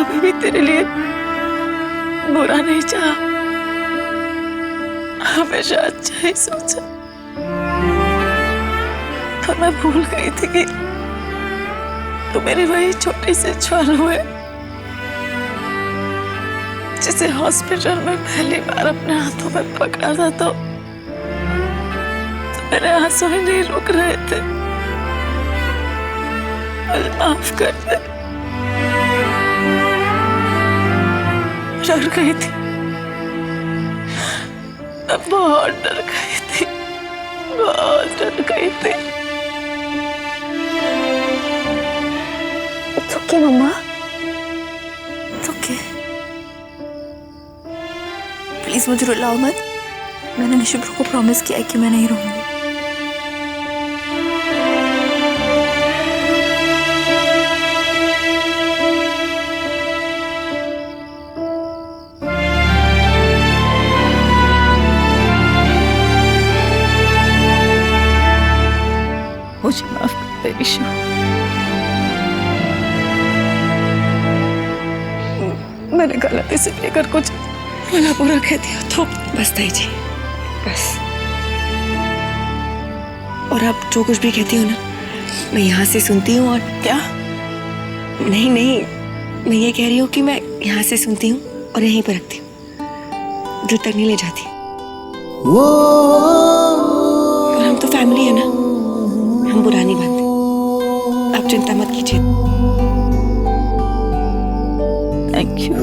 कभी भी तेरे लिए बुरा नहीं चाहा, हमेशा अच्छा ही सोचा। पर मैं भूल गई थी कि तू मेरी वही छोटी सी ज्वाला है जिसे हॉस्पिटल में पहली बार अपने हाथों में पकड़ा था तो मेरे आंसू ही नहीं रुक रहे थे। माफ कर दे, डर गई थी, मैं बहुत डर गई थी, बहुत डर गई थी। It's okay, mamma, It's okay. Please मुझे रुलाओ मत। मैंने निशुभ्र को प्रॉमिस किया है कि मैं नहीं रोऊंगी। मुझे माफ कर दे निशु। मैंने गलती से लेकर कुछ भला बुरा कह दिया तो बस ताई जी, बस। और आप जो कुछ भी कहती हो ना, मैं यहाँ से सुनती हूँ। और क्या? नहीं नहीं, मैं ये कह रही हूँ कि मैं यहाँ से सुनती हूँ और यहीं पर रखती हूँ, दिल तक नहीं ले जाती। और हम तो फैमिली है ना, हम बुरा नहीं मानते। आप चिंता मत कीजिए। Thank you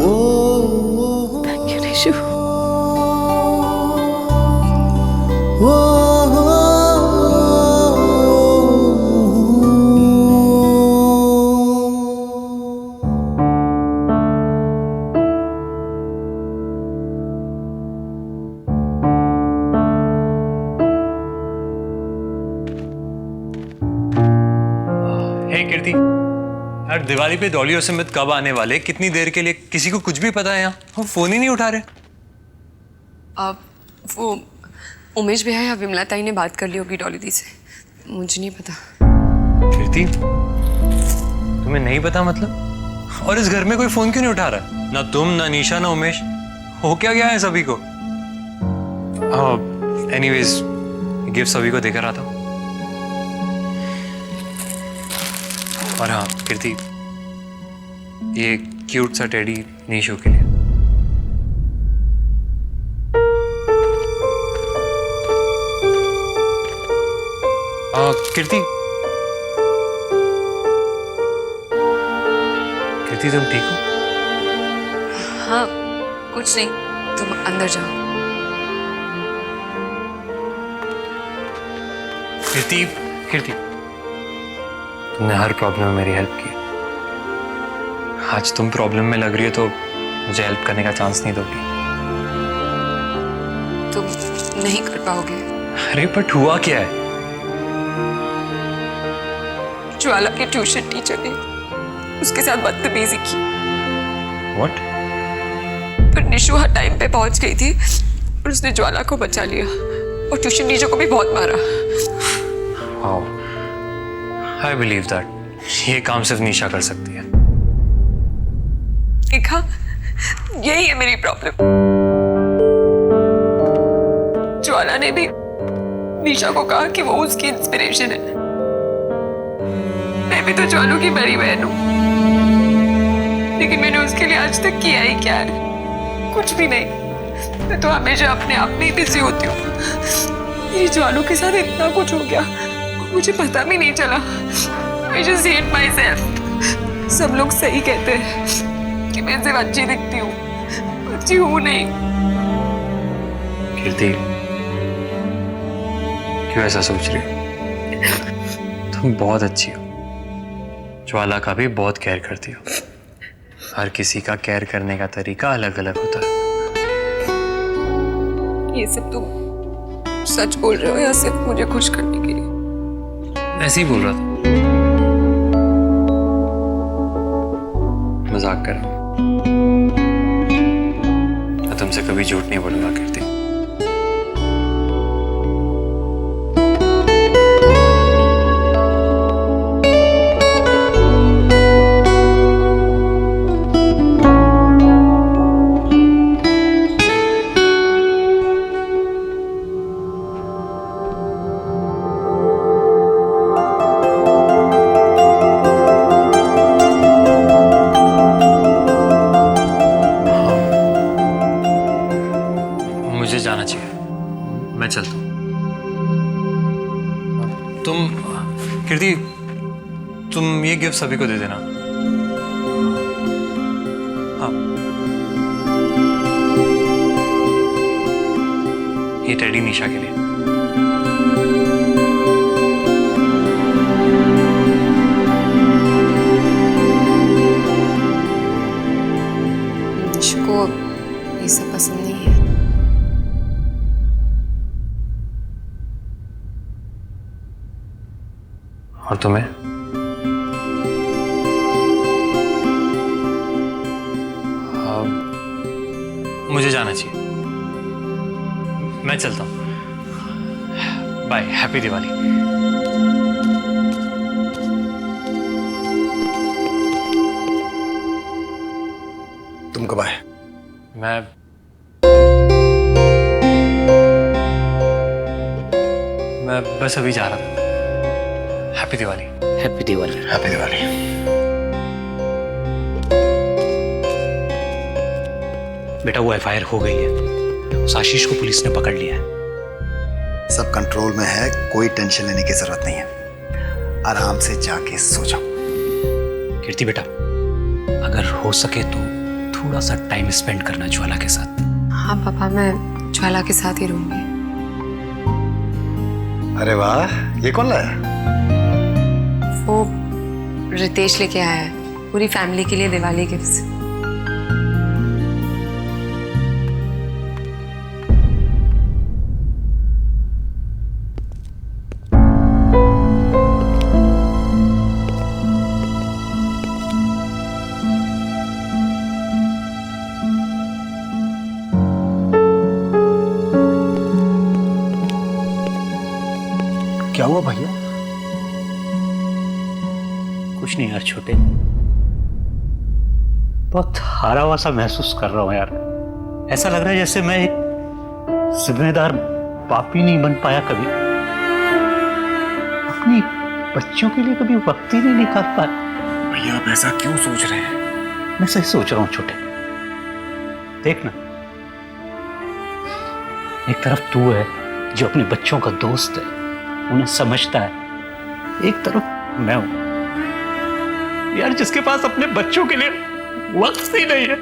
Nishu. Hey Kirti, यार दिवाली पे डॉली और सुमित कब आने वाले, कितनी देर के लिए, किसी को कुछ भी पता है? यहाँ वो फोन ही नहीं उठा रहे। अब वो उमेश भैया या विमला ताई ने बात कर ली होगी डॉली दी से, मुझे नहीं पता। कीर्ति, तुम्हें नहीं पता मतलब? और इस घर में कोई फोन क्यों नहीं उठा रहा? ना तुम, ना निशा, ना उमेश। हो क्या गया है सभी को? एनीवेज, गिफ्ट सभी को देकर आता हूँ। और हाँ कीर्ति, ये क्यूट सा टेडी निशु के लिए। कीर्ति, कीर्ति तुम ठीक हो? हाँ कुछ नहीं, तुम अंदर जाओ। कीर्ति, कीर्ति, तुमने हर प्रॉब्लम में मेरी हेल्प की। आज तुम प्रॉब्लम में लग रही हो तो मुझे हेल्प करने का चांस नहीं दोगी? तुम नहीं कर पाओगे। अरे बट हुआ क्या है? ज्वाला के ट्यूशन टीचर ने उसके साथ बदतमीजी की। What? पर निशु हर टाइम पे पहुंच गई थी और उसने ज्वाला को बचा लिया और ट्यूशन टीचर को भी बहुत मारा। Wow. I believe that. ये काम सिर्फ निशा कर सकती है। देखा, यही है मेरी प्रॉब्लम। ज्वाला ने भी निशा को कहा कि वो उसकी इंस्पिरेशन है। मैं भी तो ज्वालू की बड़ी बहन हूँ, लेकिन मैंने उसके लिए आज तक किया ही क्या है? कुछ भी नहीं। मैं तो हमेशा अपने आप में ही बिजी होती हूँ। मेरी ज्वालू के साथ इतना कुछ हो गया, मुझे पता भी नहीं चला। I just hate myself। सब लोग सही कहते हैं कि मैं सिर्फ अच्छी दिखती हूँ, अच्छी हूँ नहीं। कीर्ति, क्यों ऐसा सोच रही हो? तुम बहुत अच्छी हो। ज्वाला का भी बहुत केयर करती हो। हर किसी का केयर करने का तरीका अलग अलग होता है। ये सब तुम सच बोल रहे हो या सिर्फ मुझे खुश करने के लिए? ऐसे ही बोल रहा था, मजाक कर रहा हूं। मैं तुमसे कभी झूठ नहीं बोलूंगा कीर्ति। तुम कीर्ति, तुम ये गिफ्ट सभी को दे देना। हाँ, ये टेडी निशा के लिए। निशा को ये सब पसंद नहीं है। और तुम्हें? मुझे जाना चाहिए, मैं चलता हूँ। Bye, happy Diwali. तुम कब आए? मैं बस अभी जा रहा था। Happy Diwali. Happy Diwali. Happy Diwali. बेटा वो एफआईआर हो गई है, उस आशीष को पुलिस ने पकड़ लिया है। सब कंट्रोल में है, कोई टेंशन लेने की जरूरत नहीं है। आराम से जाके सो जाओ। कीर्ति बेटा, अगर हो सके तो थोड़ा सा टाइम स्पेंड करना ज्वाला के साथ। हाँ पापा, मैं ज्वाला के साथ ही रहूंगी। अरे वाह, ये कौन लाया? वो रितेश लेके आया है पूरी फैमिली के लिए दिवाली गिफ्ट्स। क्या हुआ भैया? कुछ नहीं यार छोटे, बहुत हारा हुआ सा महसूस कर रहा हूं यार। ऐसा लग रहा है जैसे मैं एक जिम्मेदार बाप ही नहीं बन पाया कभी, अपनी बच्चों के लिए कभी वक्त ही नहीं निकाल पाया। भैया आप ऐसा क्यों सोच रहे हैं? मैं सही सोच रहा हूं छोटे। देख ना, एक तरफ तू है जो अपने बच्चों का दोस्त है, उन्हें समझता है, एक तरफ मैं हूं यार जिसके पास अपने बच्चों के लिए वक्त ही नहीं है।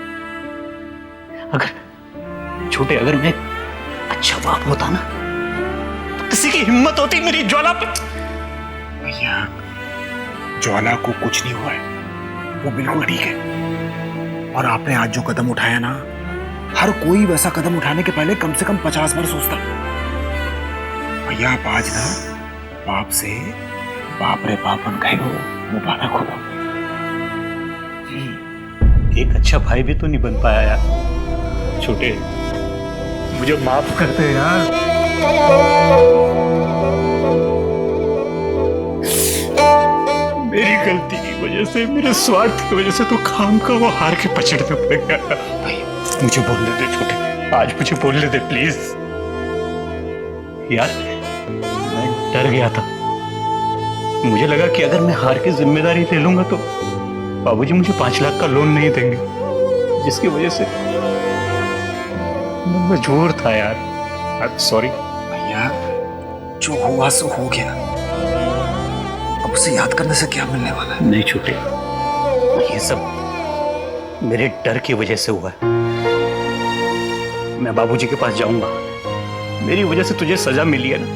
अगर मैं अच्छा बाप होता ना तो किसी की हिम्मत होती मेरी ज्वाला पे। भैया ज्वाला को कुछ नहीं हुआ है, वो बिल्कुल ठीक है। और आपने आज जो कदम उठाया ना, हर कोई वैसा कदम उठाने के पहले कम से कम 50 बार सोचता। भैया आप आज ना बाप से बाप रे बाप बन गए हो, मुबारक हो। एक अच्छा भाई भी तो नहीं बन पाया यार। छोटे मुझे माफ कर दे यार। मेरी गलती की वजह से, मेरे स्वार्थ की वजह से तो खाम का वो हार के पछड़ में पड़ गया। भाई मुझे बोलने दे छोटे, आज मुझे बोलने दे प्लीज। यार मैं डर गया था, मुझे लगा कि अगर मैं हार की जिम्मेदारी ले लूंगा तो बाबूजी मुझे 5 लाख का लोन नहीं देंगे, जिसकी वजह से मैं मजबूर था यार। सॉरी भैया, जो हुआ सो हो गया, अब उसे याद करने से क्या मिलने वाला है? नहीं छोटे, ये सब मेरे डर की वजह से हुआ है। मैं बाबूजी के पास जाऊंगा, मेरी वजह से तुझे सजा मिली है ना,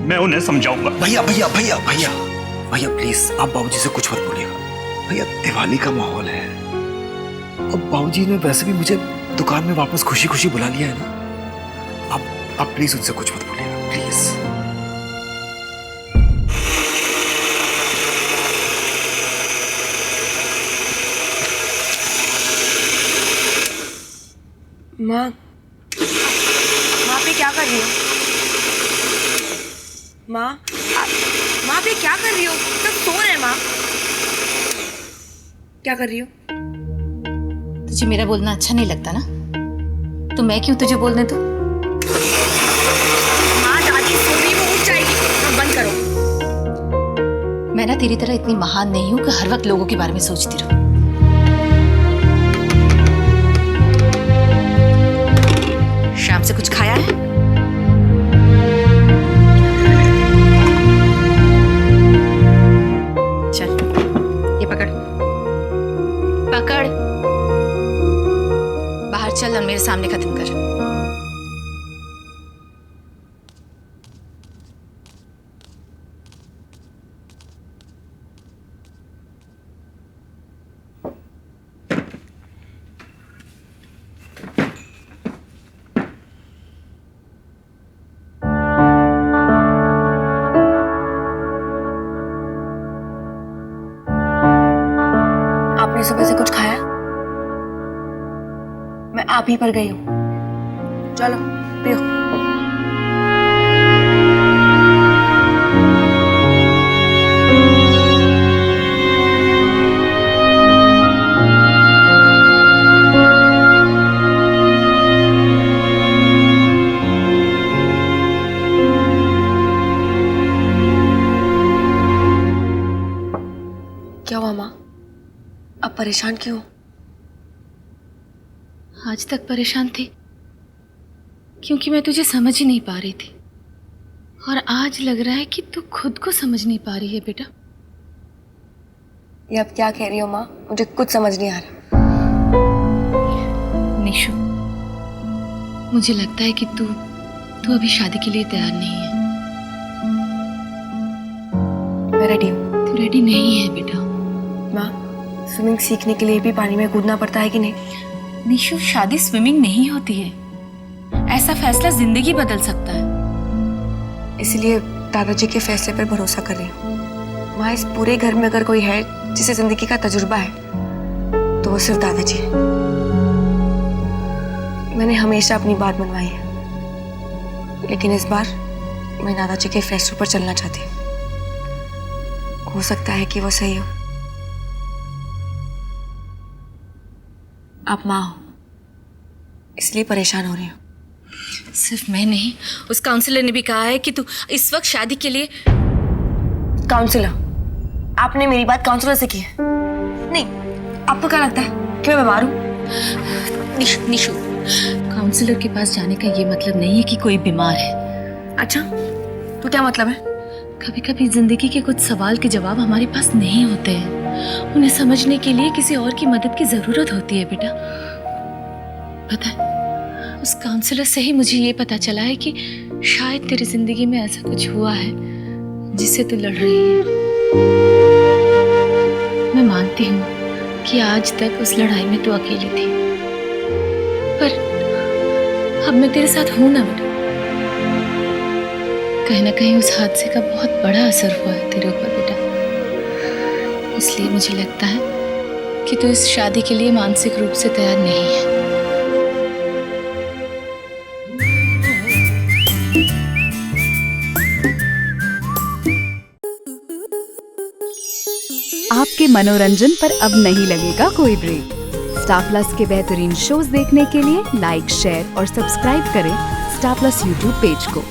मैं उन्हें समझाऊंगा। भैया भैया भैया भैया भैया प्लीज आप बाबूजी से कुछ मत बोलिएगा। भैया दिवाली का माहौल है, अब बाबूजी ने वैसे भी मुझे दुकान में वापस खुशी खुशी बुला लिया है ना। आप प्लीज उनसे कुछ मत बोलिएगा प्लीज। माँ, माँ पे क्या कर रही हो? माँ, माँ पे क्या कर रही हो? सब सो रहे हैं माँ। क्या कर रही हो? तुझे मेरा बोलना अच्छा नहीं लगता ना, तो मैं क्यों तुझे बोलने दूं? माँ दादी सो रही, वो उठ जाएगी, अब बंद करो। मैं ना तेरी तरह इतनी महान नहीं हूं कि हर वक्त लोगों के बारे में सोचती रहूं। शाम से कुछ खाया है? सुबह से कुछ खाया? मैं आप ही पर गई हूँ। चलो पियो। क्या हुआ माँ? अब परेशान क्यों? आज तक परेशान थी क्योंकि मैं तुझे समझ ही नहीं पा रही थी, और आज लग रहा है कि तू खुद को समझ नहीं पा रही है बेटा। ये अब क्या कह रही हो माँ? मुझे कुछ समझ नहीं आ रहा। निशु, मुझे लगता है कि तू अभी शादी के लिए तैयार नहीं है। मैं रेडी हूँ। तू रेडी नहीं है बेटा। माँ, स्विमिंग सीखने के लिए भी पानी में कूदना पड़ता है कि नहीं? निशु, शादी स्विमिंग नहीं होती है। ऐसा फैसला जिंदगी बदल सकता है। इसलिए दादाजी के फैसले पर भरोसा कर रही हूँ। माँ, इस पूरे घर में अगर कोई है जिसे जिंदगी का तजुर्बा है तो वो सिर्फ दादाजी है। मैंने हमेशा अपनी बात मनवाई है, लेकिन इस बार मैं दादाजी के फैसलों पर चलना चाहती हूँ। हो सकता है कि वो सही हो। आप माँ हो, इसलिए परेशान हो रही हो। सिर्फ मैं नहीं, उस काउंसलर ने भी कहा है कि तू इस वक्त शादी के लिए। काउंसलर? आपने मेरी बात काउंसलर से की है? नहीं, आपको क्या लगता है कि मैं बीमार हूँ? निशु, काउंसलर के पास जाने का ये मतलब नहीं है कि कोई बीमार है। अच्छा, तो क्या मतलब है? कभी कभी जिंदगी के कुछ सवाल के जवाब हमारे पास नहीं होते हैं। उन्हें समझने के लिए किसी और की मदद की जरूरत होती है बेटा। पता है, उस काउंसलर से ही मुझे ये पता चला है कि शायद तेरी जिंदगी में ऐसा कुछ हुआ है जिससे तू लड़ रही है। मैं मानती हूँ कि आज तक उस लड़ाई में तू अकेली थी, पर अब मैं तेरे साथ हूं ना बेटा। कहीं ना कहीं उस हादसे का बहुत बड़ा असर हुआ है तेरे ऊपर बेटा। इसलिए मुझे लगता है कि तू इस शादी के लिए मानसिक रूप से तैयार नहीं है। आपके मनोरंजन पर अब नहीं लगेगा कोई ब्रेक। स्टार प्लस के बेहतरीन शोज देखने के लिए लाइक, शेयर और सब्सक्राइब करें स्टार प्लस यूट्यूब पेज को।